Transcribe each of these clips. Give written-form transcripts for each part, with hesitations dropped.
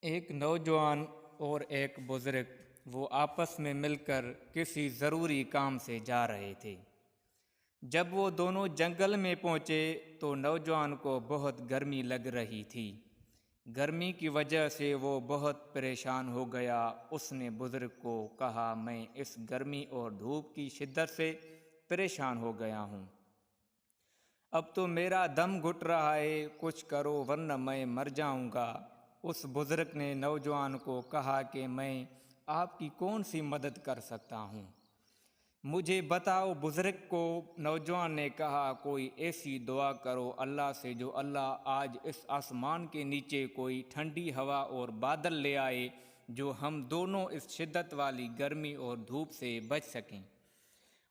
ایک نوجوان اور ایک بزرگ وہ آپس میں مل کر کسی ضروری کام سے جا رہے تھے۔ جب وہ دونوں جنگل میں پہنچے تو نوجوان کو بہت گرمی لگ رہی تھی۔ گرمی کی وجہ سے وہ بہت پریشان ہو گیا۔ اس نے بزرگ کو کہا، میں اس گرمی اور دھوپ کی شدت سے پریشان ہو گیا ہوں۔ اب تو میرا دم گھٹ رہا ہے، کچھ کرو ورنہ میں مر جاؤں گا۔ اس بزرگ نے نوجوان کو کہا کہ میں آپ کی کون سی مدد کر سکتا ہوں؟ مجھے بتاؤ۔ بزرگ کو نوجوان نے کہا، کوئی ایسی دعا کرو اللہ سے جو اللہ آج اس آسمان کے نیچے کوئی ٹھنڈی ہوا اور بادل لے آئے جو ہم دونوں اس شدت والی گرمی اور دھوپ سے بچ سکیں۔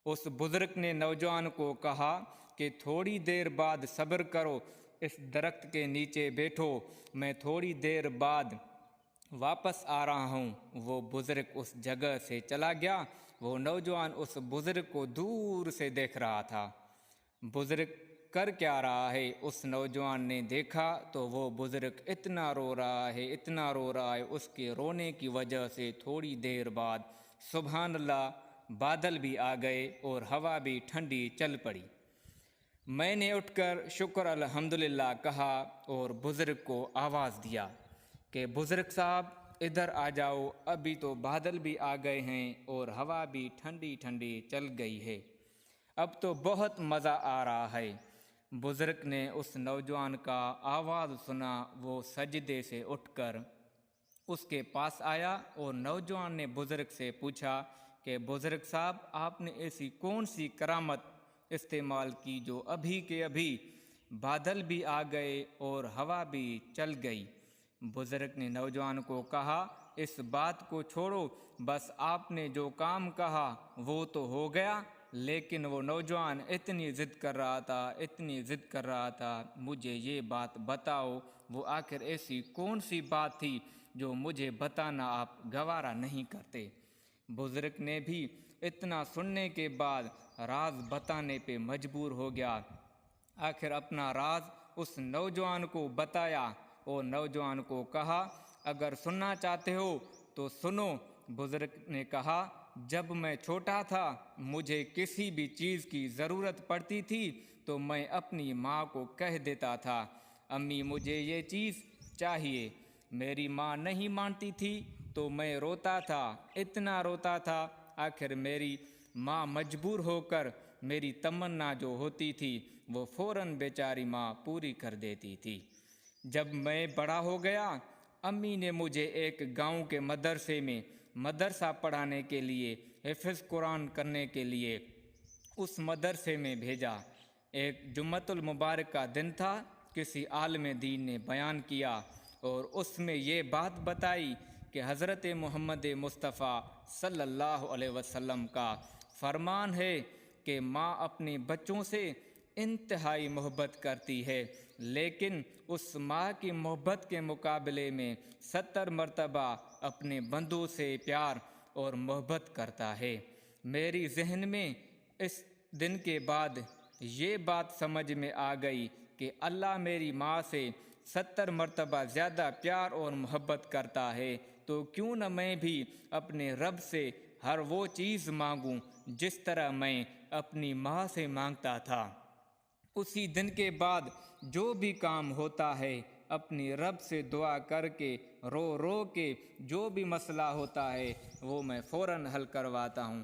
اس بزرگ نے نوجوان کو کہا کہ تھوڑی دیر بعد صبر کرو، اس درخت کے نیچے بیٹھو، میں تھوڑی دیر بعد واپس آ رہا ہوں۔ وہ بزرگ اس جگہ سے چلا گیا۔ وہ نوجوان اس بزرگ کو دور سے دیکھ رہا تھا۔ بزرگ کر کیا رہا ہے؟ اس نوجوان نے دیکھا تو وہ بزرگ اتنا رو رہا ہے، اتنا رو رہا ہے، اس کے رونے کی وجہ سے تھوڑی دیر بعد سبحان اللہ بادل بھی آ گئے اور ہوا بھی ٹھنڈی چل پڑی۔ میں نے اٹھ کر شکر الحمدللہ کہا اور بزرگ کو آواز دیا کہ بزرگ صاحب ادھر آ جاؤ، ابھی تو بادل بھی آ گئے ہیں اور ہوا بھی ٹھنڈی ٹھنڈی چل گئی ہے، اب تو بہت مزہ آ رہا ہے۔ بزرگ نے اس نوجوان کا آواز سنا، وہ سجدے سے اٹھ کر اس کے پاس آیا اور نوجوان نے بزرگ سے پوچھا کہ بزرگ صاحب آپ نے ایسی کون سی کرامت استعمال کی جو ابھی کے ابھی بادل بھی آ گئے اور ہوا بھی چل گئی؟ بزرگ نے نوجوان کو کہا، اس بات کو چھوڑو، بس آپ نے جو کام کہا وہ تو ہو گیا، لیکن وہ نوجوان اتنی ضد کر رہا تھا، اتنی ضد کر رہا تھا، مجھے یہ بات بتاؤ، وہ آخر ایسی کون سی بات تھی جو مجھے بتانا آپ گوارا نہیں کرتے؟ بزرگ نے بھی اتنا سننے کے بعد راز بتانے پہ مجبور ہو گیا۔ آخر اپنا راز اس نوجوان کو بتایا اور نوجوان کو کہا، اگر سننا چاہتے ہو تو سنو۔ بزرگ نے کہا، جب میں چھوٹا تھا مجھے کسی بھی چیز کی ضرورت پڑتی تھی تو میں اپنی ماں کو کہہ دیتا تھا، امی مجھے یہ چیز چاہیے۔ میری ماں نہیں مانتی تھی تو میں روتا تھا، اتنا روتا تھا، آخر میری ماں مجبور ہو کر میری تمنا جو ہوتی تھی وہ فوراً بیچاری ماں پوری کر دیتی تھی۔ جب میں بڑا ہو گیا، امی نے مجھے ایک گاؤں کے مدرسے میں مدرسہ پڑھانے کے لیے، حفظ قرآن کرنے کے لیے اس مدرسے میں بھیجا۔ ایک جمعۃ المبارک کا دن تھا، کسی عالم دین نے بیان کیا اور اس میں یہ بات بتائی کہ حضرت محمد مصطفیٰ صلی اللہ علیہ وسلم کا فرمان ہے کہ ماں اپنے بچوں سے انتہائی محبت کرتی ہے، لیکن اس ماں کی محبت کے مقابلے میں 70 مرتبہ اپنے بندوں سے پیار اور محبت کرتا ہے۔ میری ذہن میں اس دن کے بعد یہ بات سمجھ میں آ گئی کہ اللہ میری ماں سے 70 مرتبہ زیادہ پیار اور محبت کرتا ہے، تو کیوں نہ میں بھی اپنے رب سے ہر وہ چیز مانگوں جس طرح میں اپنی ماں سے مانگتا تھا۔ اسی دن کے بعد جو بھی کام ہوتا ہے اپنی رب سے دعا کر کے، رو رو کے جو بھی مسئلہ ہوتا ہے وہ میں فوراً حل کرواتا ہوں